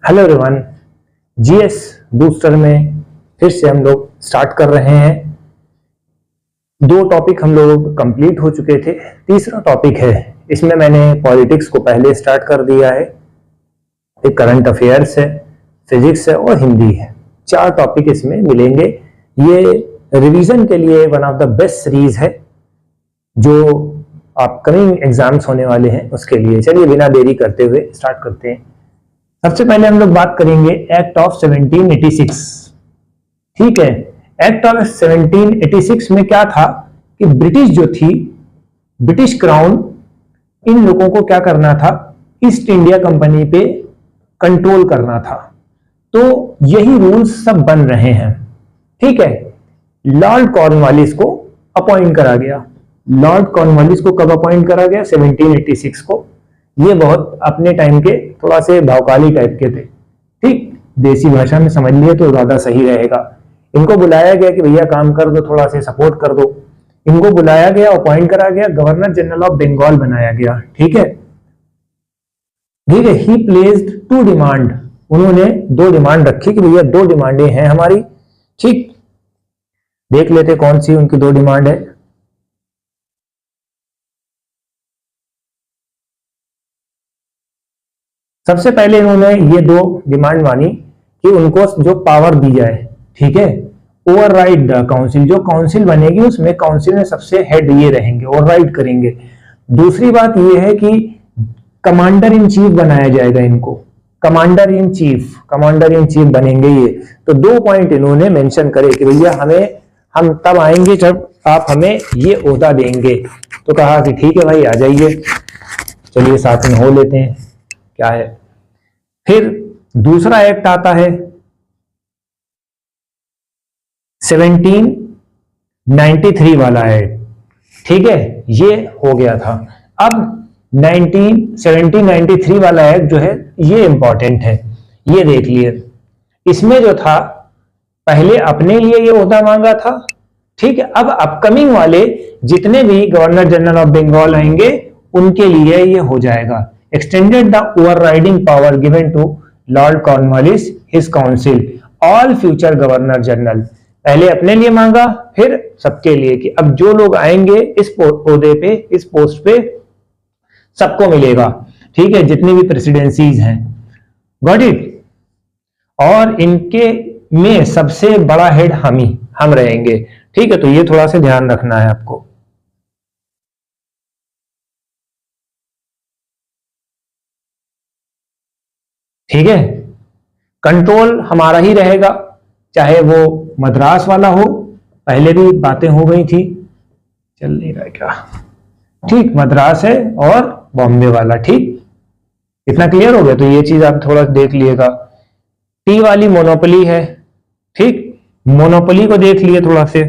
Hello everyone, GS booster में फिर से हम लोग स्टार्ट कर रहे हैं। दो टॉपिक हम लोग कंप्लीट हो चुके थे, तीसरा टॉपिक है। इसमें मैंने पॉलिटिक्स को पहले स्टार्ट कर दिया है, एक करंट अफेयर्स है, फिजिक्स है और हिंदी है। चार टॉपिक इसमें मिलेंगे। ये रिवीजन के लिए one of the best series है जो अपकमिंग एग्जाम्स होने वाले हैं उसके लिए। चलिए बिना देरी करते हुए स्टार्ट करते हैं। सबसे पहले हम लोग बात करेंगे एक्ट ऑफ 1786। ठीक है, एक्ट ऑफ 1786 में क्या था कि ब्रिटिश जो थी, ब्रिटिश क्राउन, इन लोगों को क्या करना था, ईस्ट इंडिया कंपनी पे कंट्रोल करना था। तो यही रूल्स सब बन रहे हैं। ठीक है, लॉर्ड कॉर्नवालिस को अपॉइंट करा गया। लॉर्ड कॉर्नवालिस को कब अपॉइंट करा गया? 1786 को। ये बहुत अपने टाइम के थोड़ा से भावकाली टाइप के थे। ठीक, देसी भाषा में समझ लिए तो ज्यादा सही रहेगा। इनको बुलाया गया कि भैया काम कर दो, थोड़ा से सपोर्ट कर दो। इनको बुलाया गया, अपॉइंट करा गया, गवर्नर जनरल ऑफ बंगाल बनाया गया। ठीक है, ठीक है। ही प्लेस्ड टू डिमांड, उन्होंने दो डिमांड रखी कि भैया दो डिमांडें हैं हमारी। ठीक, देख लेते कौन सी उनकी दो डिमांड है। सबसे पहले इन्होंने ये दो डिमांड मानी कि उनको जो पावर दी जाए, ठीक है, ओवरराइड द काउंसिल। जो काउंसिल बनेगी उसमें काउंसिल में सबसे हेड ये रहेंगे, ओवरराइड करेंगे। दूसरी बात ये है कि कमांडर इन चीफ बनाया जाएगा इनको, कमांडर इन चीफ बनेंगे ये। तो दो पॉइंट इन्होंने मेंशन करे कि भैया हम तब आएंगे जब आप हमें ये ओहदा देंगे। तो कहा कि ठीक है भाई, आ जाइए, चलिए साथ में हो लेते हैं, क्या है। फिर दूसरा एक्ट आता है 1793 वाला एक्ट। ठीक है, ये हो गया था। अब 1793 वाला एक्ट जो है ये इंपॉर्टेंट है, ये देख लिए। इसमें जो था, पहले अपने लिए ये ओहदा मांगा था। ठीक है, अब अपकमिंग वाले जितने भी गवर्नर जनरल ऑफ बंगाल आएंगे उनके लिए ये हो जाएगा। Extended the overriding power given to Lord Cornwallis, his council, all future governor general। पहले अपने लिए मांगा, फिर सबके लिए कि अब जो लोग आएंगे इस ओहदे पे, इस पोस्ट पे, सबको मिलेगा। ठीक है, जितनी भी प्रेसिडेंसीज हैं। Got it. और इनके में सबसे बड़ा हेड हम रहेंगे। ठीक है, तो ये थोड़ा सा ध्यान रखना है आपको। ठीक है, कंट्रोल हमारा ही रहेगा, चाहे वो मद्रास वाला हो। पहले भी बातें हो गई थी, चल नहीं रहा क्या। ठीक, मद्रास है और बॉम्बे वाला। ठीक, इतना क्लियर हो गया। तो ये चीज आप थोड़ा देख लिएगा। टी वाली मोनोपोली है। ठीक, मोनोपोली को देख लिए थोड़ा से।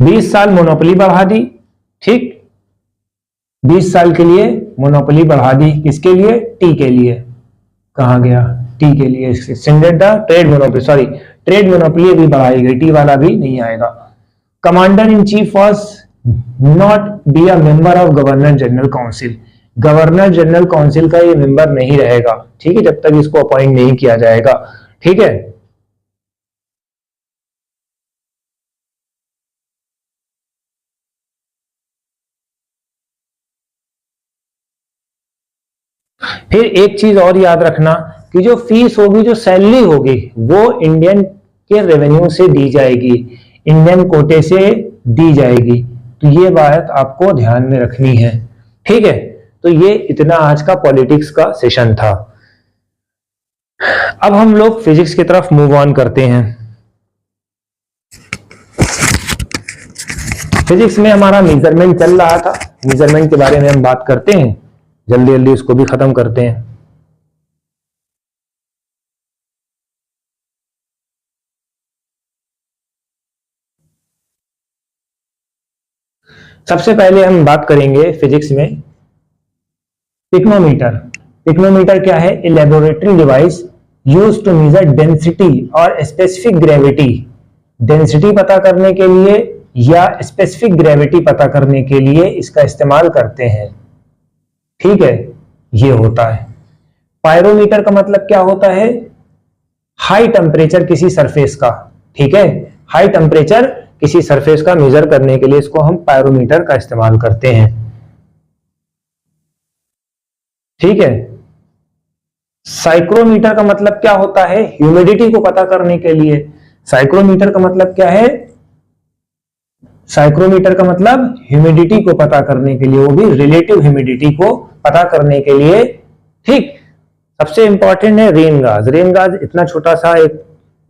बीस साल मोनोपोली बढ़ा दी। ठीक, 20 साल के लिए मोनोपोली बढ़ा दी। किसके लिए? टी के लिए। कहा गया? टी के लिए। Extended the trade monopoly, sorry, trade monopoly भी बढ़ाई गई, टी वाला भी नहीं आएगा। Commander in chief was not be a member of governor general council. Governor general council का ये मेंबर नहीं रहेगा। ठीक है, जब तक इसको अपॉइंट नहीं किया जाएगा। ठीक है, फिर एक चीज और याद रखना कि जो फीस होगी, जो सैलरी होगी, वो इंडियन के रेवेन्यू से दी जाएगी, इंडियन कोटे से दी जाएगी। तो ये बात आपको ध्यान में रखनी है। ठीक है, तो ये इतना आज का पॉलिटिक्स का सेशन था। अब हम लोग फिजिक्स की तरफ मूव ऑन करते हैं। फिजिक्स में हमारा मेजरमेंट चल रहा था, मेजरमेंट के बारे में हम बात करते हैं, जल्दी जल्दी उसको भी खत्म करते हैं। सबसे पहले हम बात करेंगे फिजिक्स में पिक्नोमीटर। पिक्नोमीटर क्या है? A laboratory device used to measure density और स्पेसिफिक ग्रेविटी। डेंसिटी पता करने के लिए या स्पेसिफिक ग्रेविटी पता करने के लिए इसका इस्तेमाल करते हैं। ठीक है, ये होता है। पायरोमीटर का मतलब क्या होता है? हाई टेम्परेचर किसी सरफेस का, ठीक है, हाई टेम्परेचर किसी सरफेस का मेजर करने के लिए इसको हम पायरोमीटर का इस्तेमाल करते हैं। ठीक है। साइक्रोमीटर का मतलब क्या होता है? ह्यूमिडिटी को पता करने के लिए। साइक्रोमीटर का मतलब क्या है? साइक्रोमीटर का मतलब ह्यूमिडिटी को पता करने के लिए, वो भी रिलेटिव ह्यूमिडिटी को पता करने के लिए। ठीक। सबसे इंपॉर्टेंट है रेन गाज। रेन गाज इतना छोटा सा एक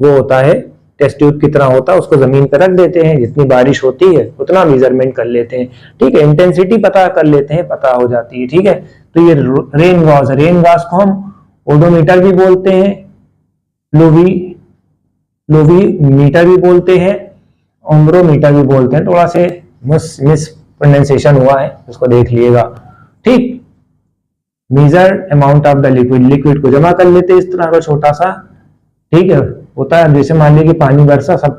वो होता है, टेस्ट ट्यूब की तरह होता है, उसको जमीन पर रख देते हैं, जितनी बारिश होती है उतना मेजरमेंट कर लेते हैं। ठीक है, इंटेंसिटी पता कर लेते हैं, पता हो जाती है। ठीक है, तो ये रेन गाज। रेन गाज को हम ओडोमीटर भी बोलते हैं, लोवीमीटर भी बोलते हैं, ओम्ब्रोमीटर भी बोलते हैं। थोड़ा से मिस प्रोनाउंसिएशन हुआ है, उसको देख लीजिएगा। ठीक। Major amount of the liquid, liquid को जमा कर लेते हैं इस तरह का छोटा सा। ठीक है, होता है जैसे मान लीजिए कि पानी बरसा, सब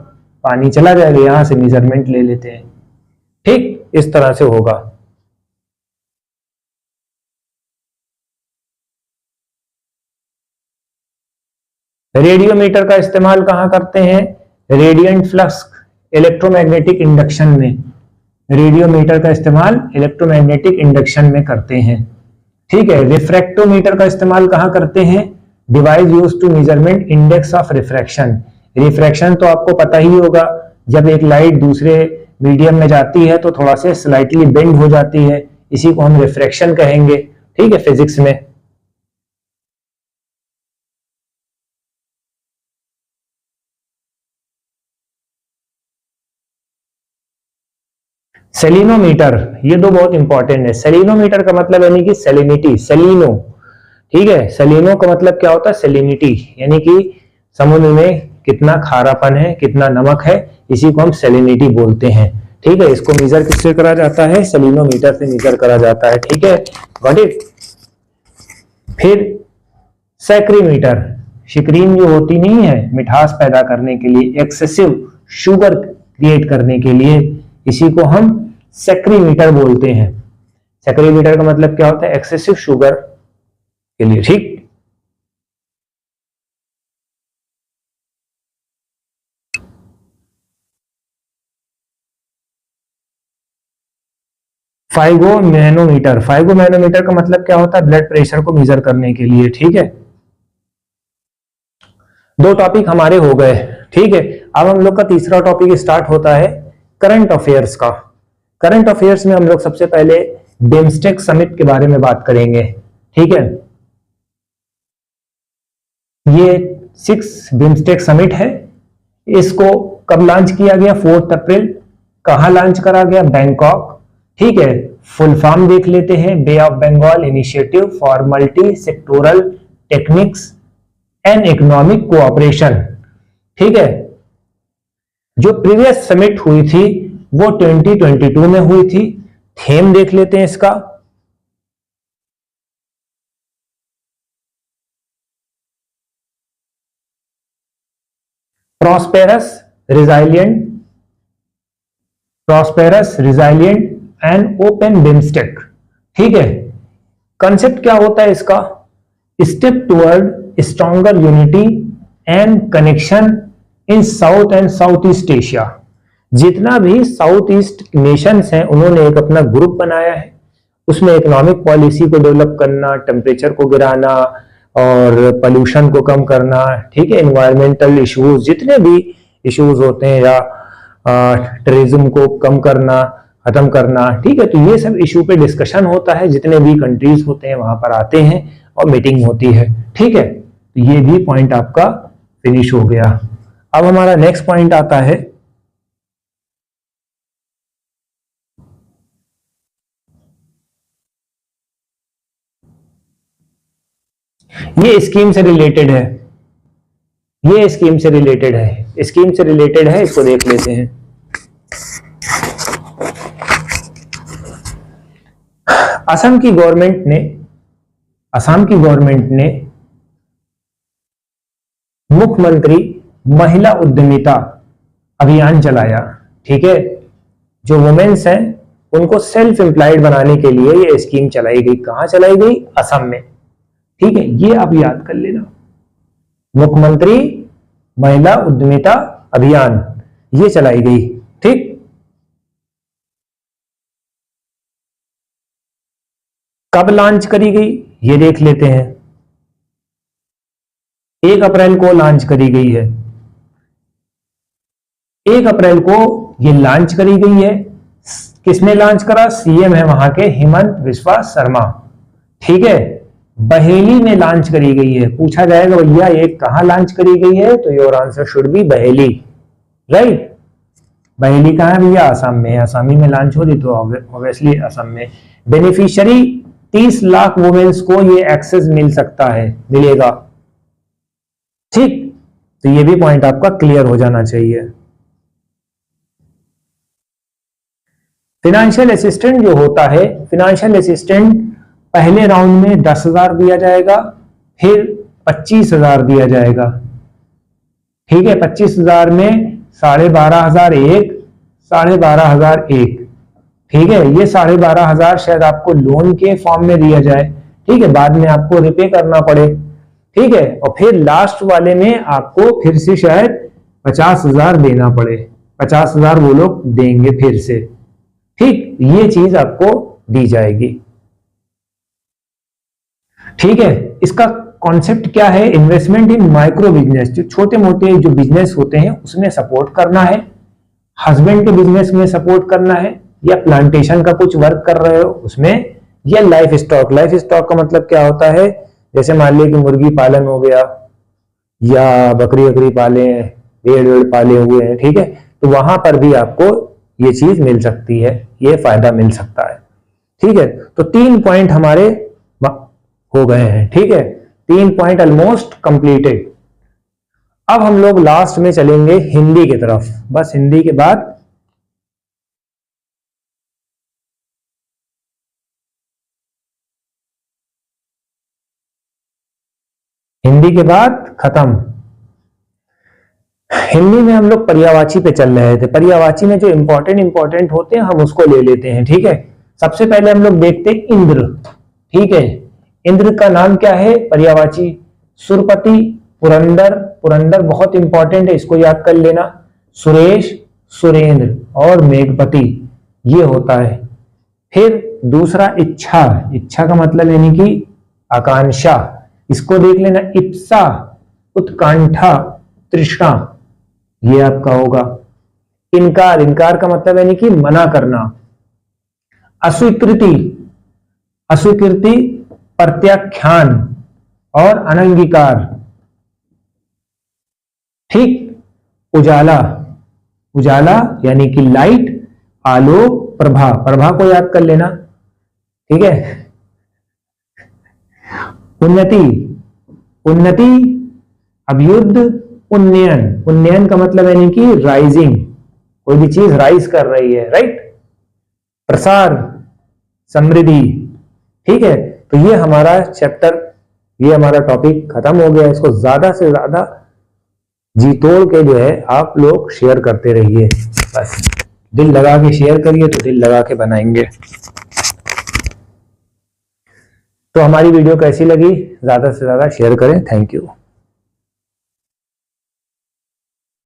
पानी चला जाएगा, यहां से मेजरमेंट ले लेते हैं। ठीक, इस तरह से होगा। रेडियोमीटर का इस्तेमाल कहां करते हैं? रेडिएंट फ्लक्स इलेक्ट्रोमैग्नेटिक इंडक्शन में। रेडियोमीटर का इस्तेमाल इलेक्ट्रोमैग्नेटिक इंडक्शन में करते हैं। ठीक है। रिफ्रैक्टोमीटर का इस्तेमाल कहां करते हैं? Device used to measurement index of refraction. Refraction तो आपको पता ही होगा, जब एक लाइट दूसरे मीडियम में जाती है तो थोड़ा से स्लाइटली बेंड हो जाती है, इसी को हम रिफ्रैक्शन कहेंगे। ठीक है, फिजिक्स में। सेलिनोमीटर, ये दो बहुत इंपॉर्टेंट है। सेलिनोमीटर का मतलब यानी कि सेलिनिटी, सेलिनो। ठीक है, सेलिनो का मतलब क्या होता है? सेलिनिटी, यानी कि समुद्र में कितना खारापन है, कितना नमक है, इसी को हम सेलिनिटी बोलते हैं। ठीक है, इसको मेजर किससे करा जाता है? सेलिनोमीटर से मेजर करा जाता है। ठीक है, गॉट इट। फिर सैक्रीमीटर, शिक्रीन जो होती नहीं है मिठास पैदा करने के लिए, एक्सेसिव शुगर क्रिएट करने के लिए, इसी को हम सैक्रीमीटर बोलते हैं। सैक्रीमीटर का मतलब क्या होता है? एक्सेसिव शुगर के लिए। ठीक। फाइगोमैनोमीटर, फाइगोमैनोमीटर का मतलब क्या होता है? ब्लड प्रेशर को मेजर करने के लिए। ठीक है, दो टॉपिक हमारे हो गए। ठीक है, अब हम लोग का तीसरा टॉपिक स्टार्ट होता है करंट अफेयर्स का। करंट अफेयर्स में हम लोग सबसे पहले बिम्स्टेक समिट के बारे में बात करेंगे। ठीक है, ये 6 बिम्स्टेक समिट है। इसको कब लॉन्च किया गया? 4 अप्रैल। कहां लॉन्च करा गया? बैंकॉक। ठीक है, फुल फॉर्म देख लेते हैं। Bay of Bengal initiative for multi sectoral technics and economic cooperation. ठीक है, जो प्रीवियस समिट हुई थी वो 2022 में हुई थी। थीम देख लेते हैं इसका। Prosperous resilient and open BIMSTEC. ठीक है, कंसेप्ट क्या होता है इसका? Step toward stronger unity and connection in south and south east Asia. जितना भी साउथ ईस्ट नेशंस हैं उन्होंने एक अपना ग्रुप बनाया है, उसमें इकोनॉमिक पॉलिसी को डेवलप करना, टेम्परेचर को गिराना और पोल्यूशन को कम करना। ठीक है, एनवायरमेंटल इश्यूज, जितने भी इश्यूज होते हैं, या टेररिज्म को कम करना, खत्म करना। ठीक है, तो ये सब इशू पे डिस्कशन होता है, जितने भी कंट्रीज होते हैं वहां पर आते हैं और मीटिंग होती है। ठीक है, तो ये भी पॉइंट आपका फिनिश हो गया। अब हमारा नेक्स्ट पॉइंट आता है ये स्कीम से रिलेटेड है, ये स्कीम से रिलेटेड है, स्कीम से रिलेटेड है, इसको देख लेते हैं। असम की गवर्नमेंट ने मुख्यमंत्री महिला उद्यमिता अभियान चलाया। ठीक है, जो वुमेन्स हैं उनको सेल्फ एम्प्लॉयड बनाने के लिए ये स्कीम चलाई गई। कहां चलाई गई? असम में। ठीक है, ये आप याद कर लेना, मुख्यमंत्री महिला उद्यमिता अभियान ये चलाई गई। ठीक, कब लॉन्च करी गई ये देख लेते हैं। 1 अप्रैल को लॉन्च करी गई है। 1 अप्रैल को ये लॉन्च करी गई है। किसने लॉन्च करा? सीएम है वहां के हिमंत बिस्वा शर्मा। ठीक है, बहेली में लॉन्च करी गई है। पूछा जाएगा भैया ये कहां लॉन्च करी गई है, तो योर आंसर शुड बी बहेली। राइट, बहेली कहां है भैया? असम में। आसामी में लॉन्च हो रही तो ऑब्वियसली असम में। बेनिफिशियरी 30 लाख वुमेन्स को ये एक्सेस मिल सकता है, मिलेगा। ठीक, तो ये भी पॉइंट आपका क्लियर हो जाना चाहिए। फाइनेंशियल असिस्टेंट जो होता है, फाइनेंशियल असिस्टेंट पहले राउंड में 10,000 दिया जाएगा, फिर 25,000 दिया जाएगा। ठीक है, 25,000 में 12,500 एक, 12,500 एक। ठीक है, ये 12,500 शायद आपको लोन के फॉर्म में दिया जाए। ठीक है, बाद में आपको रिपे करना पड़े। ठीक है, और फिर लास्ट वाले में आपको फिर से शायद 50,000 देना पड़े। 50,000 वो लोग देंगे फिर से। ठीक, ये चीज आपको दी जाएगी। ठीक है, इसका कॉन्सेप्ट क्या है? इन्वेस्टमेंट इन माइक्रो बिजनेस, जो छोटे मोटे जो बिजनेस होते हैं उसमें सपोर्ट करना है, हस्बैंड के बिजनेस में सपोर्ट करना है, या प्लांटेशन का कुछ वर्क कर रहे हो उसमें, या लाइफ स्टॉक। लाइफ स्टॉक का मतलब क्या होता है? जैसे मान लीजिए कि मुर्गी पालन हो गया, या बकरी वकरी पाले, भेड़ वेड़ पाले हुए हैं। ठीक है, तो वहां पर भी आपको ये चीज मिल सकती है, ये फायदा मिल सकता है। ठीक है, तो 3 पॉइंट हमारे हो गए हैं। ठीक है, 3 पॉइंट ऑलमोस्ट कंप्लीटेड। अब हम लोग लास्ट में चलेंगे हिंदी की तरफ। बस हिंदी के बाद खत्म। हिंदी में हम लोग पर्यायवाची पे चल रहे थे। पर्यायवाची में जो इंपॉर्टेंट होते हैं हम उसको ले लेते हैं। ठीक है, सबसे पहले हम लोग देखते हैं इंद्र। ठीक है, इंद्र का नाम क्या है? पर्यायवाची। सुरपति, पुरंदर, पुरंदर बहुत इंपॉर्टेंट है, इसको याद कर लेना। सुरेश, सुरेंद्र और मेघपति ये होता है। फिर दूसरा इच्छा, इच्छा का मतलब यानी कि आकांक्षा, इसको देख लेना। इप्सा, उत्कंठा, तृष्णा ये आपका होगा। इनकार, इनकार का मतलब यानी कि मना करना। अस्वीकृति, अस्वीकृति, प्रत्याख्यान और अनंगीकार। ठीक, उजाला, उजाला यानी कि लाइट, आलोक, प्रभा, प्रभा को याद कर लेना। ठीक है, उन्नति, उन्नति, अभ्युदय, उन्नयन, उन्नयन का मतलब यानी कि राइजिंग, कोई भी चीज राइज कर रही है। राइट, प्रसार, समृद्धि। ठीक है, तो ये हमारा चैप्टर, ये हमारा टॉपिक खत्म हो गया। इसको ज्यादा से ज्यादा जी तोड़ के जो है आप लोग शेयर करते रहिए। बस दिल लगा के शेयर करिए तो दिल लगा के बनाएंगे। तो हमारी वीडियो कैसी लगी? ज्यादा से ज्यादा शेयर करें। Thank you.